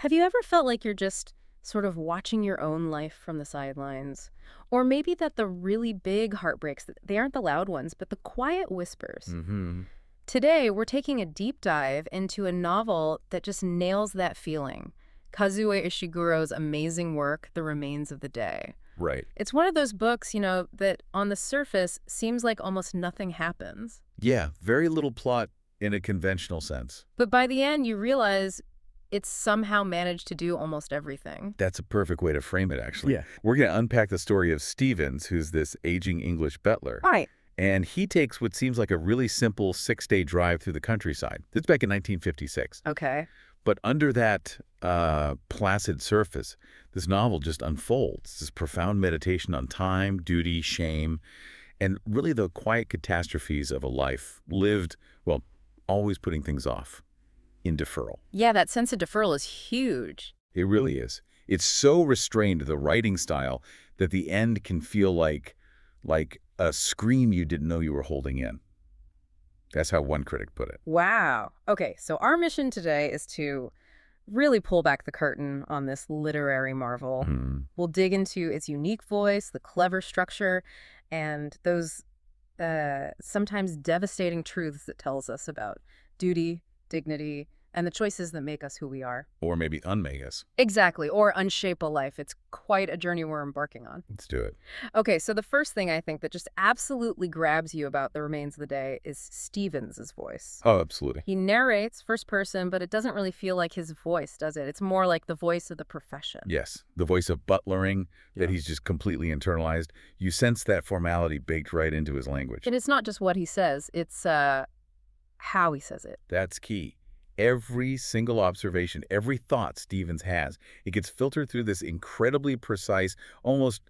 Have you ever felt like you're just sort of watching your own life from the sidelines? Or maybe that the really big heartbreaks, they aren't the loud ones, but the quiet whispers. Mm-hmm. Today, we're taking a deep dive into a novel that just nails that feeling. Kazuo Ishiguro's amazing work, The Remains of the Day. Right. It's one of those books, that on the surface seems like almost nothing happens. Yeah, very little plot in a conventional sense. But by the end, you realize it's somehow managed to do almost everything. That's a perfect way to frame it, actually. Yeah. We're going to unpack the story of Stevens, who's this aging English butler. Right. And he takes what seems like a really simple 6-day drive through the countryside. It's back in 1956. Okay. But under that placid surface, this novel just unfolds, this profound meditation on time, duty, shame, and really the quiet catastrophes of a life lived, well, always putting things off, in deferral. Yeah, that sense of deferral is huge. It really is. It's so restrained, the writing style, that the end can feel like a scream you didn't know you were holding in. That's how one critic put it. Wow. Okay, so our mission today is to really pull back the curtain on this literary marvel. We'll dig into its unique voice, the clever structure, and those sometimes devastating truths it tells us about duty, dignity, and the choices that make us who we are. Or maybe unmake us. Exactly, or unshape a life. It's quite a journey we're embarking on. Let's do it. Okay, so the first thing I think that just absolutely grabs you about The Remains of the Day is Stevens' voice. Oh, absolutely. He narrates first person, but it doesn't really feel like his voice, does it? It's more like the voice of the profession. Yes, the voice of butlering that Yeah. he's just completely internalized. You sense that formality baked right into his language. And it's not just what he says, it's how he says it. That's key. Every single observation, every thought Stevens has, it gets filtered through this incredibly precise, almost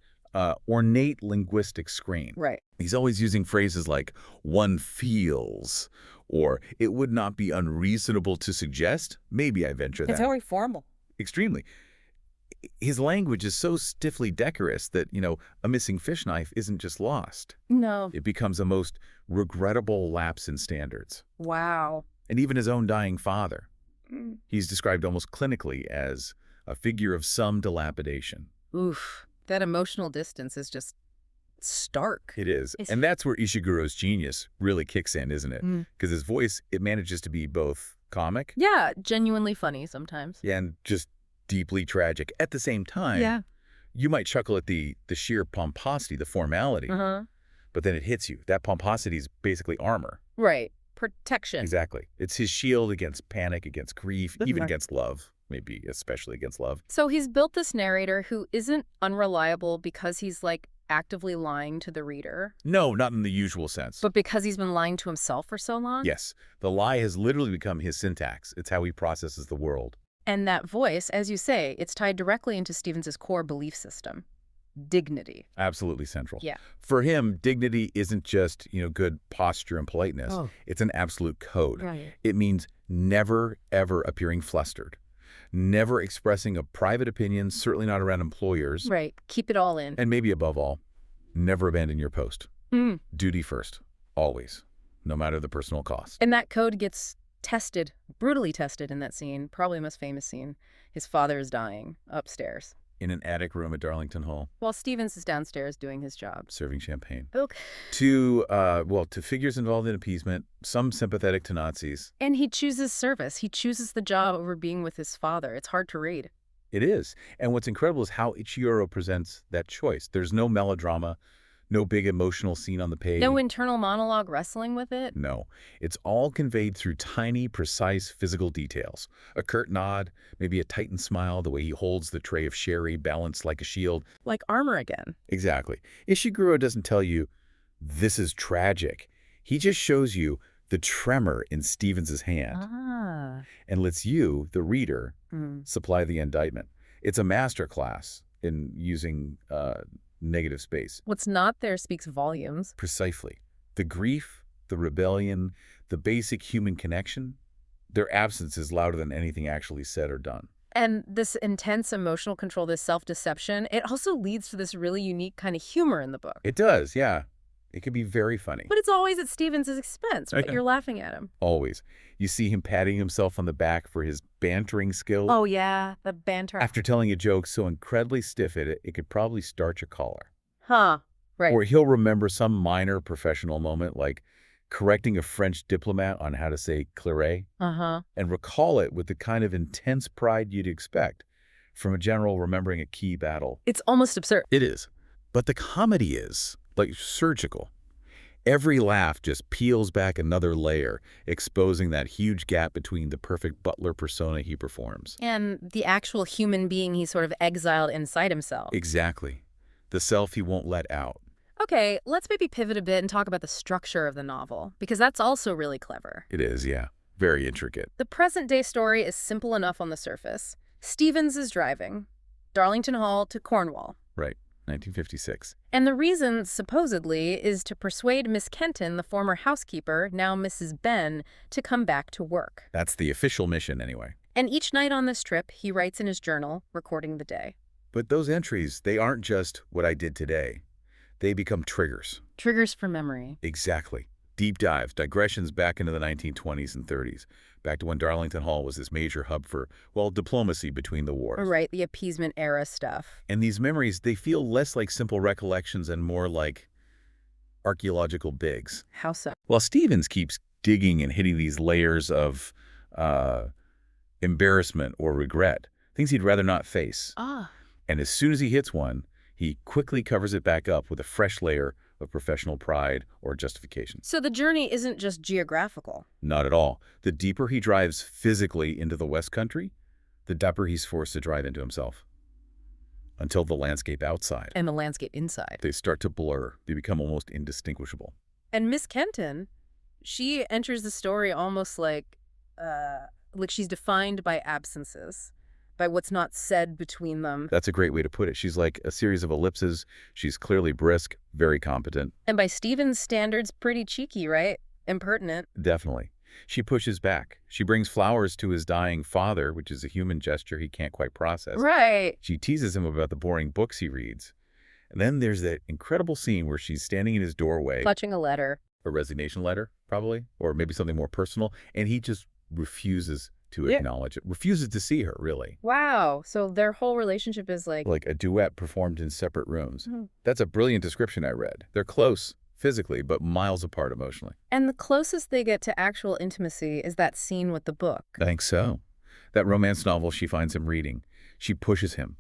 ornate linguistic screen. Right. He's always using phrases like, one feels, or it would not be unreasonable to suggest, maybe I venture that. It's very formal. Extremely. His language is so stiffly decorous that, a missing fish knife isn't just lost. No. It becomes a most regrettable lapse in standards. Wow. And even his own dying father, Mm. he's described almost clinically as a figure of some dilapidation. Oof. That emotional distance is just stark. It is. It's- And that's where Ishiguro's genius really kicks in, isn't it? Mm. Because his voice, it manages to be both comic Yeah, genuinely funny sometimes. and just deeply tragic. At the same time, Yeah. you might chuckle at the sheer pomposity, the formality, Uh-huh. but then it hits you. That pomposity is basically armor. Right. Protection. Exactly. It's his shield against panic, against grief, even Right. against love, maybe especially against love. So he's built this narrator who isn't unreliable because he's actively lying to the reader, No, not in the usual sense. but because he's been lying to himself for so long. Yes, the lie has literally become his syntax. It's how he processes the world. And that voice, as you say, it's tied directly into Stevens' core belief system. Dignity. Absolutely central. Yeah. For him, dignity isn't just, good posture and politeness. Oh. It's an absolute code. Right. It means never, ever appearing flustered. Never expressing a private opinion, certainly not around employers. Right. Keep it all in. And maybe above all, never abandon your post. Mm. Duty first, always, no matter the personal cost. And that code gets tested, brutally tested in that scene, probably the most famous scene. His father is dying upstairs, In an attic room at Darlington Hall, while Stevens is downstairs doing his job. serving champagne. Okay. To figures involved in appeasement, some sympathetic to Nazis. And he chooses service. He chooses the job over being with his father. It's hard to read. It is. And what's incredible is how Ichiro presents that choice. There's no melodrama, no big emotional scene on the page. No internal monologue wrestling with it. No. It's all conveyed through tiny, precise physical details. A curt nod, maybe a tightened smile, the way he holds the tray of sherry balanced like a shield. Like armor again. Exactly. Ishiguro doesn't tell you, this is tragic. He just shows you the tremor in Stevens' hand Ah. and lets you, the reader, Mm. supply the indictment. It's a masterclass in using negative space. What's not there speaks volumes. Precisely. The grief, the rebellion, the basic human connection, their absence is louder than anything actually said or done. And this intense emotional control, this self-deception, it also leads to this really unique kind of humor in the book. It does, yeah. It can be very funny. But it's always at Stevens' expense, right? You're laughing at him. Always. You see him patting himself on the back for his bantering skills. Oh, yeah, the banter. After telling a joke so incredibly stiff it could probably starch a collar. Huh, right. Or he'll remember some minor professional moment like correcting a French diplomat on how to say claret, and recall it with the kind of intense pride you'd expect from a general remembering a key battle. It's almost absurd. It is. But the comedy is, like, surgical. Every laugh just peels back another layer, exposing that huge gap between the perfect butler persona he performs. And the actual human being he's sort of exiled inside himself. Exactly. The self he won't let out. Okay, let's maybe pivot a bit and talk about the structure of the novel, because that's also really clever. It is, yeah. Very intricate. The present-day story is simple enough on the surface. Stevens is driving Darlington Hall to Cornwall. Right, 1956. And the reason, supposedly, is to persuade Miss Kenton, the former housekeeper, now Mrs. Ben, to come back to work. That's the official mission, anyway. And each night on this trip, he writes in his journal, recording the day. But those entries, they aren't just what I did today. They become triggers. Triggers for memory. Exactly. Deep dives, digressions back into the 1920s and 30s, back to when Darlington Hall was this major hub for, well, diplomacy between the wars. Right, the appeasement era stuff. And these memories, they feel less like simple recollections and more like archaeological digs. How so? Well, Stevens keeps digging and hitting these layers of embarrassment or regret, things he'd rather not face. And as soon as he hits one, he quickly covers it back up with a fresh layer of professional pride or justification. So the journey isn't just geographical. Not at all. The deeper he drives physically into the West Country, the deeper he's forced to drive into himself. Until the landscape outside. And the landscape inside. They start to blur. They become almost indistinguishable. And Miss Kenton, she enters the story almost like she's defined by absences, by what's not said between them. That's a great way to put it. She's like a series of ellipses. She's clearly brisk, very competent. And by Stevens' standards, pretty cheeky, right? Impertinent. Definitely. She pushes back. She brings flowers to his dying father, which is a human gesture he can't quite process. Right. She teases him about the boring books he reads. And then there's that incredible scene where she's standing in his doorway. Clutching a letter. A resignation letter, probably, or maybe something more personal. And he just refuses to acknowledge it. Refuses to see her, really. Wow. So their whole relationship is like a duet performed in separate rooms. That's a brilliant description I read. They're close physically, but miles apart emotionally. And the closest they get to actual intimacy is that scene with the book. I think so. That romance novel she finds him reading. She pushes him.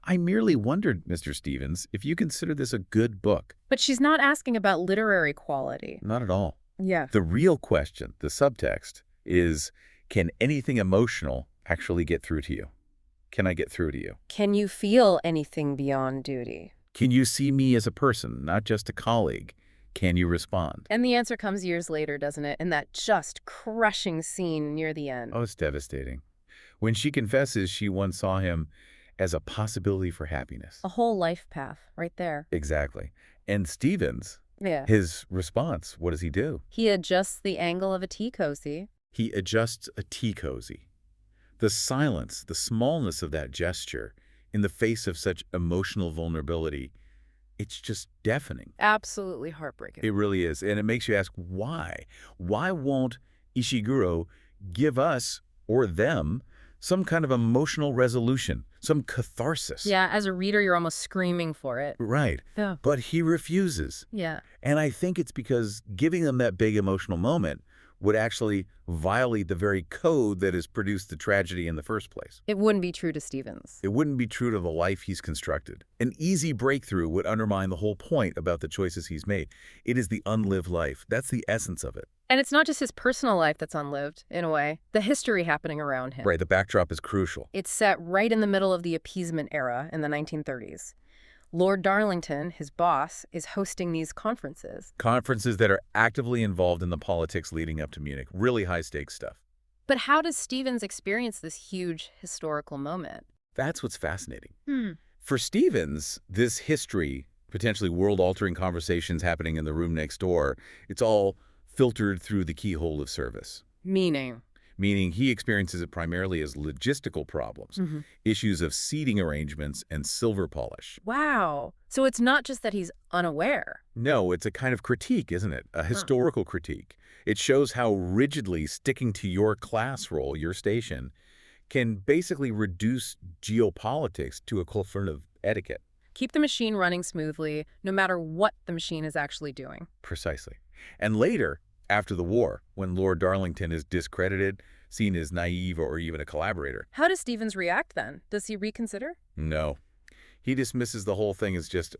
I merely wondered, Mr. Stevens, if you consider this a good book. But she's not asking about literary quality. Not at all. Yeah. The real question, the subtext, is, can anything emotional actually get through to you? Can I get through to you? Can you feel anything beyond duty? Can you see me as a person, not just a colleague? Can you respond? And the answer comes years later, doesn't it? In that just crushing scene near the end. Oh, it's devastating. When she confesses she once saw him as a possibility for happiness. A whole life path right there. Exactly. And Stevens, yeah, his response, what does he do? He adjusts the angle of a tea cozy. He adjusts a tea cozy. The silence, the smallness of that gesture in the face of such emotional vulnerability, it's just deafening. Absolutely heartbreaking. It really is. And it makes you ask, why? Why won't Ishiguro give us, or them, some kind of emotional resolution, some catharsis? Yeah, as a reader, you're almost screaming for it. Right. Yeah. But he refuses. Yeah. And I think it's because giving them that big emotional moment would actually violate the very code that has produced the tragedy in the first place. It wouldn't be true to Stevens. It wouldn't be true to the life he's constructed. An easy breakthrough would undermine the whole point about the choices he's made. It is the unlived life. That's the essence of it. And it's not just his personal life that's unlived, in a way. The history happening around him. Right, the backdrop is crucial. It's set right in the middle of the appeasement era in the 1930s. Lord Darlington, his boss, is hosting these conferences. Conferences that are actively involved in the politics leading up to Munich. Really high-stakes stuff. But how does Stevens experience this huge historical moment? That's what's fascinating. For Stevens, this history, potentially world-altering conversations happening in the room next door, it's all filtered through the keyhole of service. Meaning? meaning he experiences it primarily as logistical problems, issues of seating arrangements and silver polish. Wow. So it's not just that he's unaware. No, it's a kind of critique, isn't it? A historical critique. It shows how rigidly sticking to your class role, your station, can basically reduce geopolitics to a culture of etiquette. Keep the machine running smoothly, no matter what the machine is actually doing. Precisely. And later, after the war, when Lord Darlington is discredited, seen as naive or even a collaborator. How does Stevens react then? Does he reconsider? No. He dismisses the whole thing as just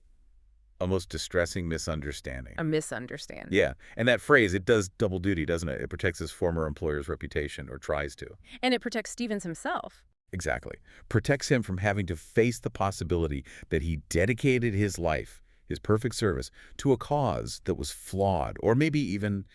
a most distressing misunderstanding. A misunderstanding. Yeah, and that phrase, it does double duty, doesn't it? It protects his former employer's reputation, or tries to. And it protects Stevens himself. Exactly. Protects him from having to face the possibility that he dedicated his life, his perfect service, to a cause that was flawed, or maybe even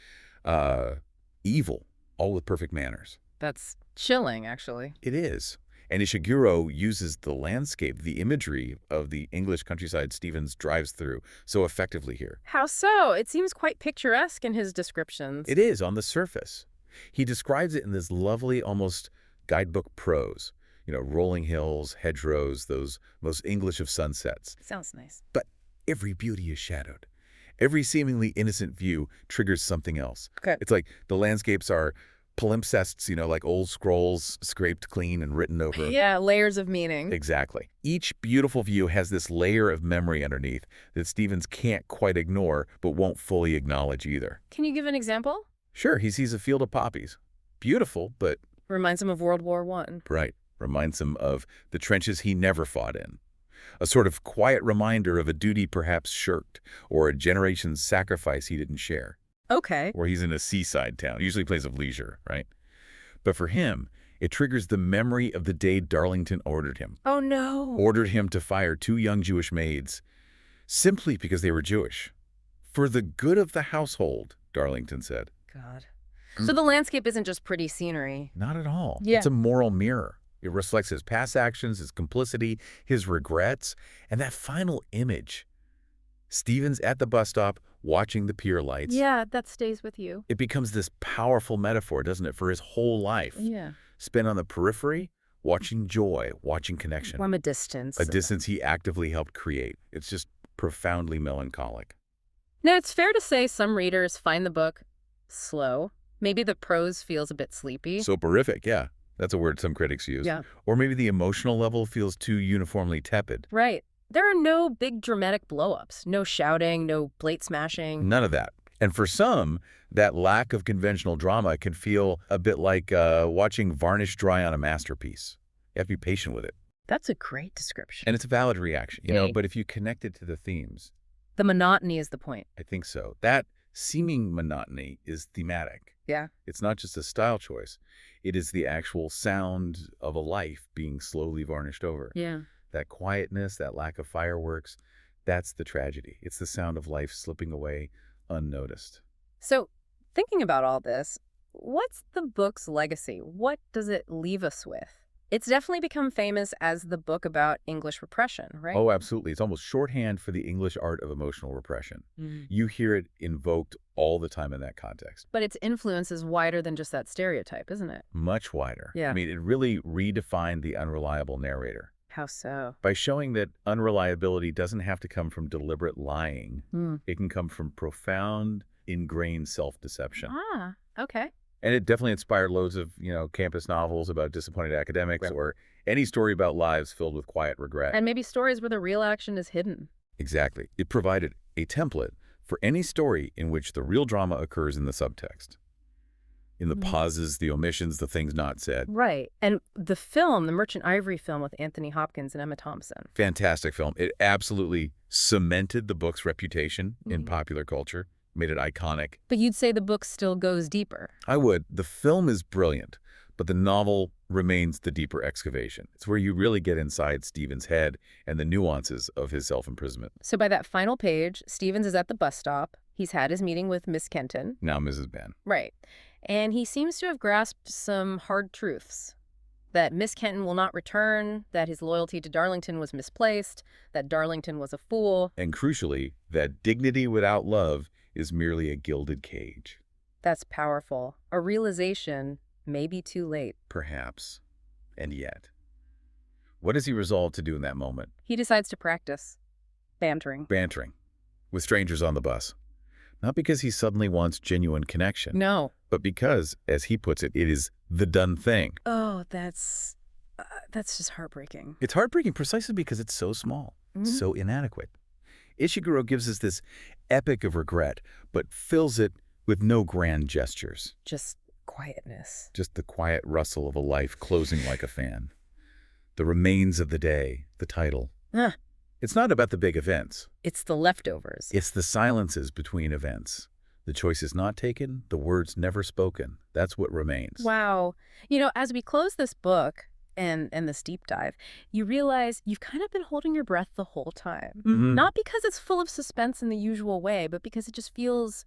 evil, all with perfect manners. That's chilling, actually. It is. And Ishiguro uses the landscape, the imagery of the English countryside Stevens drives through so effectively here. How so? It seems quite picturesque in his descriptions. It is, on the surface. He describes it in this lovely, almost guidebook prose. You know, rolling hills, hedgerows, those most English of sunsets. Sounds nice. But every beauty is shadowed. Every seemingly innocent view triggers something else. Okay. It's like the landscapes are palimpsests, you know, like old scrolls scraped clean and written over. Yeah, layers of meaning. Exactly. Each beautiful view has this layer of memory underneath that Stevens can't quite ignore but won't fully acknowledge either. Can you give an example? Sure, he sees a field of poppies. Beautiful, but... Reminds him of World War I. Right. Reminds him of the trenches he never fought in. A sort of quiet reminder of a duty perhaps shirked, or a generation's sacrifice he didn't share. Okay. Or he's in a seaside town, usually a place of leisure, right? But for him, it triggers the memory of the day Darlington ordered him. Oh, no. Ordered him to fire 2 young Jewish maids simply because they were Jewish. For the good of the household, Darlington said. God. So the landscape isn't just pretty scenery. Not at all. Yeah. It's a moral mirror. It reflects his past actions, his complicity, his regrets, and that final image. Stevens at the bus stop, watching the pier lights. Yeah, that stays with you. It becomes this powerful metaphor, doesn't it, for his whole life. Yeah. Spent on the periphery, watching joy, watching connection. From a distance. A distance he actively helped create. It's just profoundly melancholic. Now, it's fair to say some readers find the book slow. Maybe the prose feels a bit sleepy. Soporific, yeah. That's a word some critics use. Yeah. Or maybe the emotional level feels too uniformly tepid. Right. There are no big dramatic blow-ups, no shouting, no plate smashing. None of that. And for some, that lack of conventional drama can feel a bit like watching varnish dry on a masterpiece. You have to be patient with it. That's a great description. And it's a valid reaction, you know, but if you connect it to the themes. The monotony is the point. I think so. That seeming monotony is thematic. Yeah. It's not just a style choice. It is the actual sound of a life being slowly varnished over. Yeah. That quietness, that lack of fireworks, that's the tragedy. It's the sound of life slipping away unnoticed. So, thinking about all this, what's the book's legacy? What does it leave us with? It's definitely become famous as the book about English repression, right? Oh, absolutely. It's almost shorthand for the English art of emotional repression. You hear it invoked all the time in that context. But its influence is wider than just that stereotype, isn't it? Much wider. Yeah. I mean, it really redefined the unreliable narrator. How so? By showing that unreliability doesn't have to come from deliberate lying. It can come from profound, ingrained self-deception. Ah, okay. And it definitely inspired loads of, you know, campus novels about disappointed academics or any story about lives filled with quiet regret. And maybe stories where the real action is hidden. Exactly. It provided a template for any story in which the real drama occurs in the subtext. In the pauses, the omissions, the things not said. Right. And the film, the Merchant Ivory film with Anthony Hopkins and Emma Thompson. Fantastic film. It absolutely cemented the book's reputation in popular culture. Made it iconic. But you'd say the book still goes deeper. I would. The film is brilliant, but the novel remains the deeper excavation. It's where you really get inside Stevens' head and the nuances of his self-imprisonment. So by that final page, Stevens is at the bus stop. He's had his meeting with Miss Kenton. Now Mrs. Ben. Right. And he seems to have grasped some hard truths. That Miss Kenton will not return, that his loyalty to Darlington was misplaced, that Darlington was a fool. And crucially, that dignity without love is merely a gilded cage. That's powerful. A realization, Maybe too late. Perhaps. And yet. What does he resolve to do in that moment? He decides to practice. Bantering. Bantering. With strangers on the bus. Not because he suddenly wants genuine connection. No. But because, as he puts it, it is the done thing. Oh, that's just heartbreaking. It's heartbreaking precisely because it's so small, so inadequate. Ishiguro gives us this epic of regret, but fills it with no grand gestures. Just quietness. Just the quiet rustle of a life closing like a fan. The remains of the day, the title. It's not about the big events. It's the leftovers. It's the silences between events. The choices not taken, the words never spoken. That's what remains. Wow. You know, as we close this book and this deep dive, you realize you've kind of been holding your breath the whole time. Not because it's full of suspense in the usual way, but because it just feels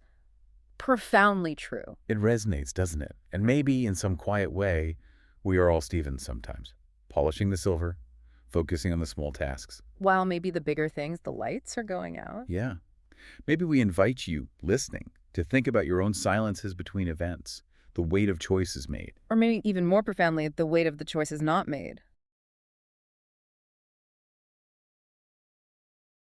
profoundly true. It resonates, doesn't it? And maybe in some quiet way, we are all Stevens sometimes. Polishing the silver, focusing on the small tasks. While maybe the bigger things, the lights are going out. Yeah. Maybe we invite you, listening, to think about your own silences between events, the weight of choices made. Or maybe even more profoundly, the weight of the choices not made.